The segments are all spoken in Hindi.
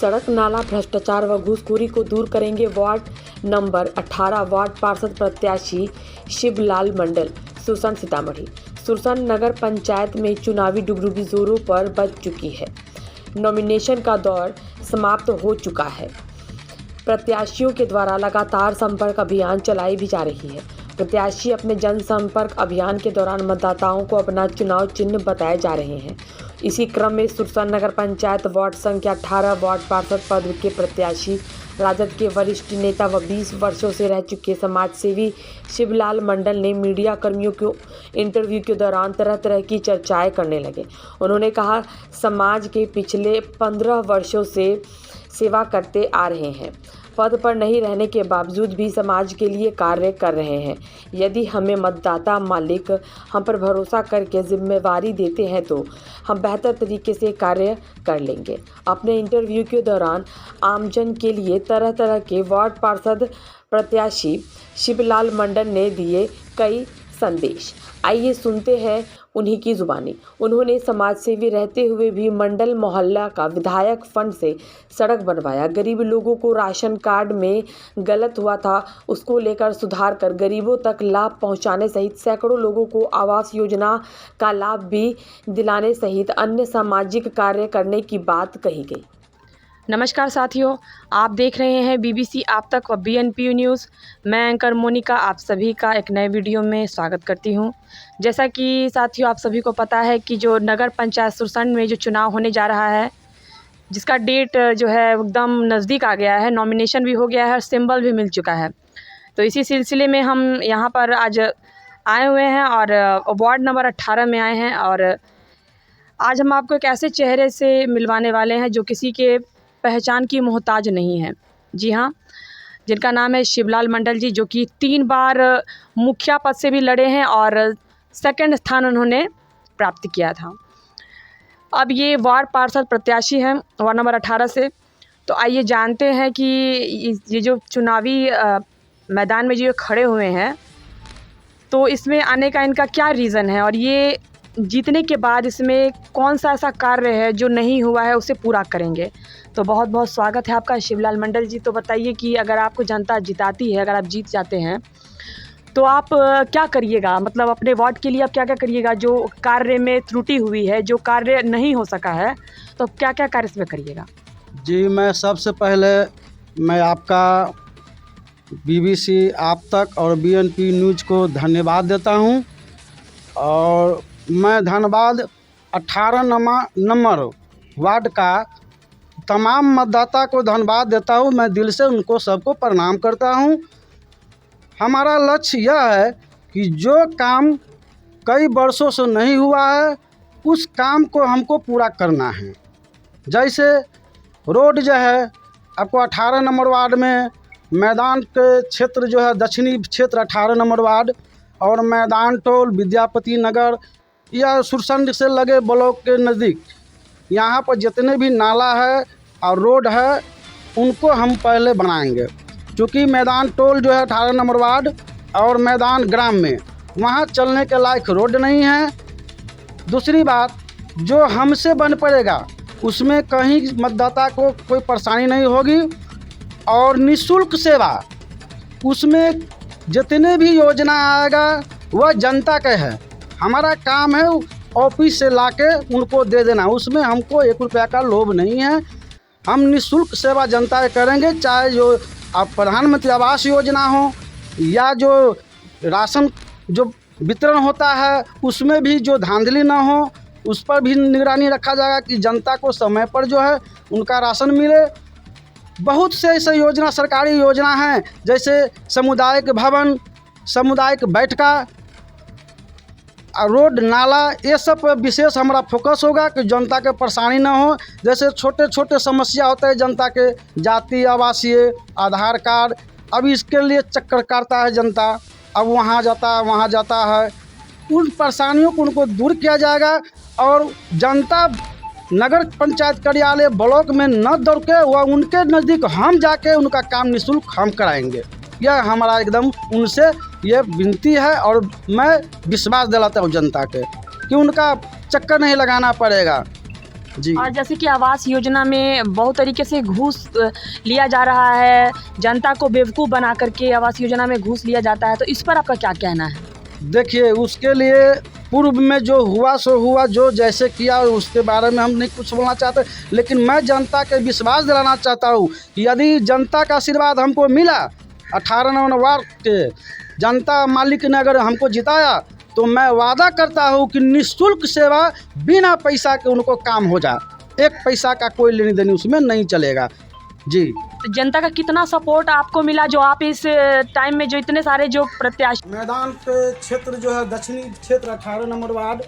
सड़क नाला भ्रष्टाचार व घूसखोरी को दूर करेंगे वार्ड नंबर 18 वार्ड पार्षद प्रत्याशी शिवलाल मंडल, सुरसन, सीतामढ़ी। सुरसन नगर पंचायत में चुनावी डुगडुगी जोरों पर बज चुकी है। नॉमिनेशन का दौर समाप्त हो चुका है। प्रत्याशियों के द्वारा लगातार संपर्क अभियान चलाई भी जा रही है। प्रत्याशी अपने जनसंपर्क अभियान के दौरान मतदाताओं को अपना चुनाव चिन्ह बताए जा रहे हैं। इसी क्रम में सुरसन नगर पंचायत वार्ड संख्या 18 वार्ड पार्षद पद के प्रत्याशी राजद के वरिष्ठ नेता व 20 वर्षों से रह चुके समाजसेवी शिवलाल मंडल ने मीडिया कर्मियों को इंटरव्यू के दौरान तरह तरह की चर्चाएं करने लगे। उन्होंने कहा, समाज के पिछले 15 वर्षों से सेवा करते आ रहे हैं। पद पर नहीं रहने के बावजूद भी समाज के लिए कार्य कर रहे हैं। यदि हमें मतदाता मालिक हम पर भरोसा करके जिम्मेवारी देते हैं तो हम बेहतर तरीके से कार्य कर लेंगे। अपने इंटरव्यू के दौरान आमजन के लिए तरह तरह के वार्ड पार्षद प्रत्याशी शिवलाल मंडल ने दिए कई संदेश। आइए सुनते हैं उन्हीं की जुबानी। उन्होंने समाजसेवी रहते हुए भी मंडल मोहल्ला का विधायक फंड से सड़क बनवाया। गरीब लोगों को राशन कार्ड में गलत हुआ था, उसको लेकर सुधार कर गरीबों तक लाभ पहुंचाने सहित सैकड़ों लोगों को आवास योजना का लाभ भी दिलाने सहित अन्य सामाजिक कार्य करने की बात कही गई। नमस्कार साथियों, आप देख रहे हैं BBC आप तक व BNPU न्यूज़। मैं एंकर मोनिका आप सभी का एक नए वीडियो में स्वागत करती हूं। जैसा कि साथियों आप सभी को पता है कि जो नगर पंचायत सुरसन में जो चुनाव होने जा रहा है, जिसका डेट जो है एकदम नज़दीक आ गया है, नॉमिनेशन भी हो गया है और सिंबल भी मिल चुका है। तो इसी सिलसिले में हम यहाँ पर आज आए हुए हैं और वार्ड नंबर 18 में आए हैं। और आज हम आपको एक ऐसे चेहरे से मिलवाने वाले हैं जो किसी के पहचान की मोहताज नहीं है। जी हाँ, जिनका नाम है शिवलाल मंडल जी, जो कि 3 बार मुखिया पद से भी लड़े हैं और सेकंड स्थान उन्होंने प्राप्त किया था। अब ये वार्ड पार्षद प्रत्याशी हैं वार्ड नंबर 18 से। तो आइए जानते हैं कि ये जो चुनावी मैदान में जो खड़े हुए हैं, तो इसमें आने का इनका क्या रीज़न है और ये जीतने के बाद इसमें कौन सा ऐसा कार्य है जो नहीं हुआ है उसे पूरा करेंगे। तो बहुत बहुत स्वागत है आपका शिवलाल मंडल जी। तो बताइए कि अगर आपको जनता जिताती है, अगर आप जीत जाते हैं तो आप क्या करिएगा, मतलब अपने वार्ड के लिए आप क्या क्या करिएगा? जो कार्य में त्रुटि हुई है, जो कार्य नहीं हो सका है, तो क्या क्या कार्य इसमें करिएगा? जी, मैं सबसे पहले मैं आपका BBC आप तक और BNP न्यूज़ को धन्यवाद देता हूं। और मैं धन्यवाद 18 नंबर वार्ड का तमाम मतदाता को धन्यवाद देता हूं। मैं दिल से उनको सबको प्रणाम करता हूं। हमारा लक्ष्य यह है कि जो काम कई वर्षों से नहीं हुआ है उस काम को हमको पूरा करना है। जैसे रोड जो है आपको 18 नंबर वार्ड में मैदान के क्षेत्र जो है दक्षिणी क्षेत्र 18 नंबर वार्ड और मैदान टोल विद्यापति नगर या सुरसन से लगे ब्लॉक के नज़दीक यहाँ पर जितने भी नाला है और रोड है उनको हम पहले बनाएंगे। क्योंकि मैदान टोल जो है 18 नंबर वार्ड और मैदान ग्राम में वहाँ चलने के लायक रोड नहीं है। दूसरी बात, जो हमसे बन पड़ेगा उसमें कहीं मतदाता को कोई परेशानी नहीं होगी और निःशुल्क सेवा उसमें जितने भी योजना आएगा वह जनता के है। हमारा काम है ऑफिस से लाके उनको दे देना, उसमें हमको 1 रुपया का लोभ नहीं है। हम निःशुल्क सेवा जनता के करेंगे, चाहे जो अब प्रधानमंत्री आवास योजना हो या जो राशन जो वितरण होता है उसमें भी जो धांधली ना हो, उस पर भी निगरानी रखा जाएगा कि जनता को समय पर जो है उनका राशन मिले। बहुत से ऐसे योजना सरकारी योजना हैं, जैसे सामुदायिक भवन, सामुदायिक बैठका, रोड नाला, ये सब पर विशेष हमारा फोकस होगा कि जनता के परेशानी ना हो। जैसे छोटे छोटे समस्या होते हैं जनता के, जाति, आवासीय, आधार कार्ड, अब इसके लिए चक्कर काटता है जनता, अब वहाँ जाता है। उन परेशानियों को उनको दूर किया जाएगा और जनता नगर पंचायत कार्यालय ब्लॉक में न दौड़ के वह उनके नज़दीक हम जाके उनका काम निःशुल्क हम कराएंगे। यह हमारा एकदम उनसे ये विनती है और मैं विश्वास दिलाता हूँ जनता के कि उनका चक्कर नहीं लगाना पड़ेगा। जी। और जैसे कि आवास योजना में बहुत तरीके से घूस लिया जा रहा है, जनता को बेवकूफ़ बना करके आवास योजना में घूस लिया जाता है, तो इस पर आपका क्या कहना है? देखिए, उसके लिए पूर्व में जो हुआ सो हुआ, जो जैसे किया उसके बारे में हम नहीं कुछ बोलना चाहते, लेकिन मैं जनता के विश्वास दिलाना चाहता हूँ कि यदि जनता का आशीर्वाद हमको मिला 18 नंबर वार्ड के जनता मालिक ने अगर हमको जिताया, तो मैं वादा करता हूँ कि निःशुल्क सेवा बिना पैसा के उनको काम हो जाए। 1 पैसा का कोई लेनी देनी उसमें नहीं चलेगा। जी। तो जनता का कितना सपोर्ट आपको मिला जो आप इस टाइम में जो इतने सारे जो प्रत्याशी मैदान के क्षेत्र जो है दक्षिणी क्षेत्र 18 नंबर वार्ड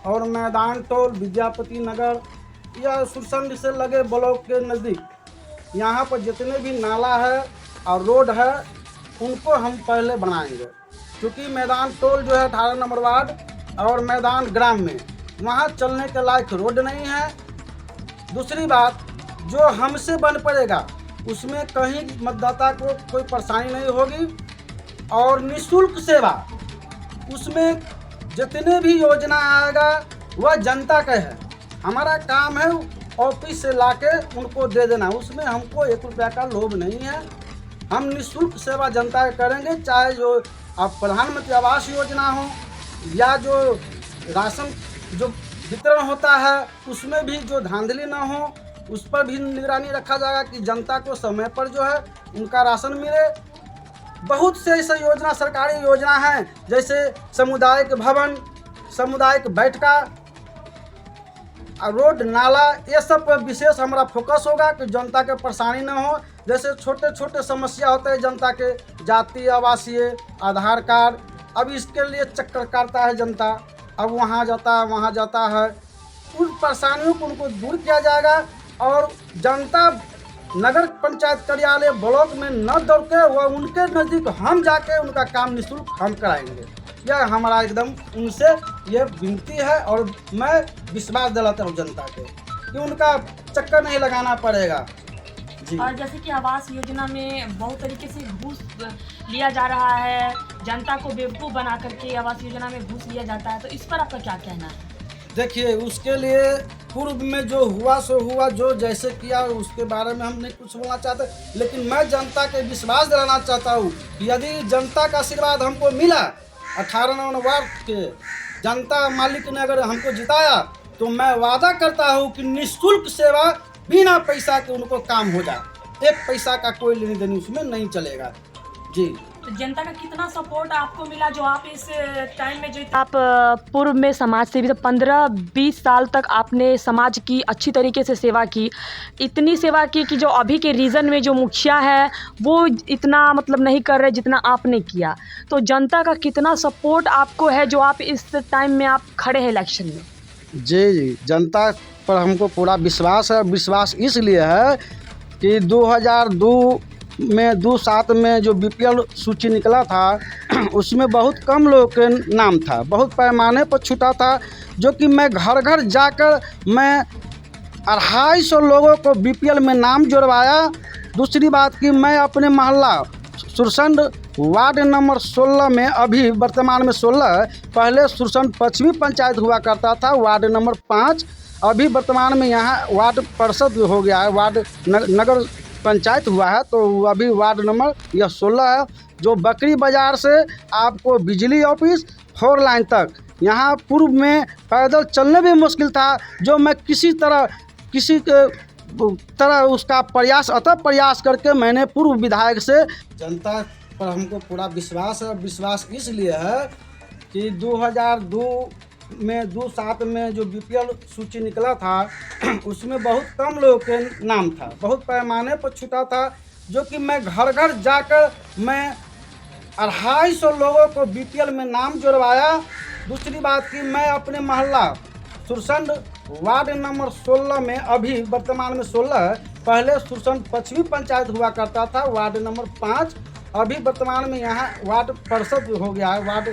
और मैदान टोल विद्यापति नगर या सुरसंड से लगे ब्लॉक के नज़दीक, यहाँ पर जितने भी नाला है और रोड है उनको हम पहले बनाएंगे, क्योंकि मैदान टोल जो है 18 नंबर वार्ड और मैदान ग्राम में वहाँ चलने के लायक रोड नहीं है। दूसरी बात, जो हमसे बन पड़ेगा उसमें कहीं मतदाता को कोई परेशानी नहीं होगी और निःशुल्क सेवा उसमें जितने भी योजना आएगा वह जनता का है। हमारा काम है ऑफिस से लाके उनको दे देना, उसमें हमको 1 रुपया का लोभ नहीं है। हम निःशुल्क सेवा जनता का करेंगे, चाहे जो अब प्रधानमंत्री आवास योजना हो या जो राशन जो वितरण होता है उसमें भी जो धांधली ना हो, उस पर भी निगरानी रखा जाएगा कि जनता को समय पर जो है उनका राशन मिले। बहुत से ऐसे योजना सरकारी योजना हैं, जैसे सामुदायिक भवन, सामुदायिक बैठका, रोड नाला, ये सब पर विशेष हमारा फोकस होगा कि जनता के परेशानी न हो। जैसे छोटे छोटे समस्या होते हैं जनता के, जाति आवासीय आधार कार्ड, अब इसके लिए चक्कर काटता है जनता, अब वहाँ जाता है, उन परेशानियों को उनको दूर किया जाएगा और जनता नगर पंचायत कार्यालय ब्लॉक में न दौड़ के वह उनके नज़दीक हम जाके उनका काम निःशुल्क हम कराएंगे। यह हमारा एकदम उनसे ये विनती है और मैं विश्वास दिलाता हूँ जनता के कि उनका चक्कर नहीं लगाना पड़ेगा। जी। और जैसे कि आवास योजना में बहुत तरीके से घूस लिया जा रहा है, जनता को बेवकूफ़ बना करके आवास योजना में घूस लिया जाता है, तो इस पर आपका क्या कहना है? देखिए, उसके लिए पूर्व में जो हुआ सो हुआ, जो जैसे किया उसके बारे में हम नहीं कुछ बोलना चाहते, लेकिन मैं जनता के विश्वास दिलाना चाहता हूँ कि यदि जनता का आशीर्वाद हमको मिला 18 नंबर वार्ड के जनता मालिक ने अगर हमको जिताया, तो मैं वादा करता हूँ कि निःशुल्क सेवा बिना पैसा के उनको काम हो जाए। 1 पैसा का कोई लेनी देनी उसमें नहीं चलेगा। जी। तो जनता का कितना सपोर्ट आपको मिला जो आप इस टाइम में जो आप पूर्व में समाज सेवी, तो 15-20 साल तक आपने समाज की अच्छी तरीके से सेवा की, इतनी सेवा की कि जो अभी के रीजन में जो मुखिया है वो इतना मतलब नहीं कर रहे जितना आपने किया, तो जनता का कितना सपोर्ट आपको है जो आप इस टाइम में आप खड़े हैं इलेक्शन में? जी, जनता पर हमको पूरा विश्वास है। विश्वास इसलिए है कि 2002 में 27 में जो BPL सूची निकला था उसमें बहुत कम लोगों के नाम था, बहुत पैमाने पर छूटा था, जो कि मैं घर घर जाकर मैं 250 लोगों को BPL में नाम जुड़वाया। दूसरी बात कि मैं अपने मोहल्ला सुरसंड वार्ड नंबर 16 में, अभी वर्तमान में 16 है, पहले सुरसंड पश्चिमी पंचायत हुआ करता था, वार्ड नंबर 5, अभी वर्तमान में यहाँ वार्ड परिषद हो गया है, वार्ड नगर पंचायत हुआ है, तो अभी वार्ड नंबर यह 16 है, जो बकरी बाज़ार से आपको बिजली ऑफिस 4 लाइन तक, यहाँ पूर्व में पैदल चलने भी मुश्किल था, जो मैं किसी तरह उसका प्रयास करके मैंने पूर्व विधायक से, जनता पर हमको पूरा विश्वास है। विश्वास इसलिए है कि 2002 में 27 में जो BPL सूची निकला था उसमें बहुत कम लोगों के नाम था, बहुत पैमाने पर छूटा था, जो कि मैं घर घर जाकर मैं 250 लोगों को BPL में नाम जुड़वाया। दूसरी बात कि मैं अपने मोहल्ला सुरसंड वार्ड नंबर 16 में, अभी वर्तमान में 16 है, पहले सुरसंड पश्चिमी पंचायत हुआ करता था, वार्ड नंबर 5, अभी वर्तमान में यहाँ वार्ड परिषद हो गया है, वार्ड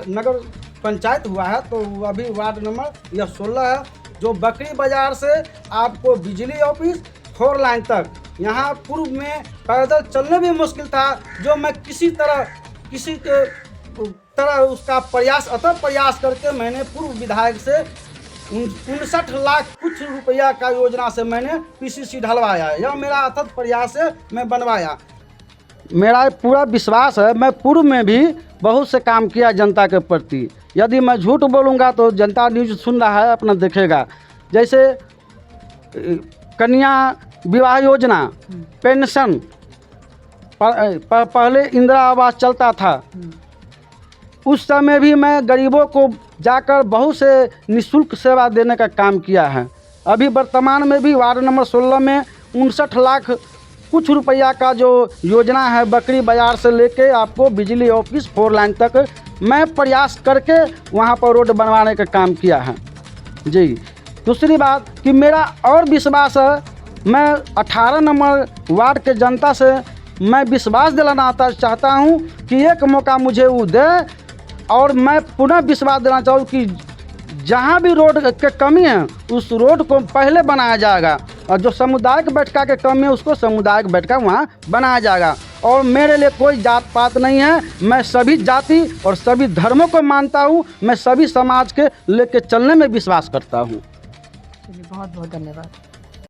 नगर पंचायत हुआ है, तो अभी वार्ड नंबर यह 16 है, जो बकरी बाज़ार से आपको बिजली ऑफिस 4 लाइन तक, यहाँ पूर्व में पैदल चलने भी मुश्किल था, जो मैं किसी तरह उसका प्रयास करके मैंने पूर्व विधायक से 59 लाख कुछ रुपया का योजना से मैंने पीसीसी ढलवाया। यह मेरा अथक प्रयास है, मैं बनवाया। मेरा पूरा विश्वास है, मैं पूर्व में भी बहुत से काम किया जनता के प्रति। यदि मैं झूठ बोलूँगा तो जनता न्यूज़ सुन रहा है, अपना देखेगा। जैसे कन्या विवाह योजना, पेंशन, पहले इंदिरा आवास चलता था, उस समय भी मैं गरीबों को जाकर बहुत से निःशुल्क सेवा देने का काम किया है। अभी वर्तमान में भी वार्ड नंबर 16 में 59 लाख कुछ रुपया का जो योजना है, बकरी बाजार से लेके आपको बिजली ऑफिस 4 लाइन तक मैं प्रयास करके वहाँ पर रोड बनवाने का काम किया है जी। दूसरी बात कि मेरा और विश्वास है, मैं 18 नंबर वार्ड के जनता से मैं विश्वास दिलाना चाहता हूँ कि एक मौका मुझे वो दे, और मैं पुनः विश्वास देना चाहूँ कि जहाँ भी रोड के कमी है उस रोड को पहले बनाया जाएगा, और जो सामुदायिक बैठका के कमी है उसको सामुदायिक बैठका वहाँ बनाया जाएगा। और मेरे लिए कोई जात पात नहीं है, मैं सभी जाति और सभी धर्मों को मानता हूँ, मैं सभी समाज के लेके चलने में विश्वास करता हूँ। बहुत बहुत धन्यवाद।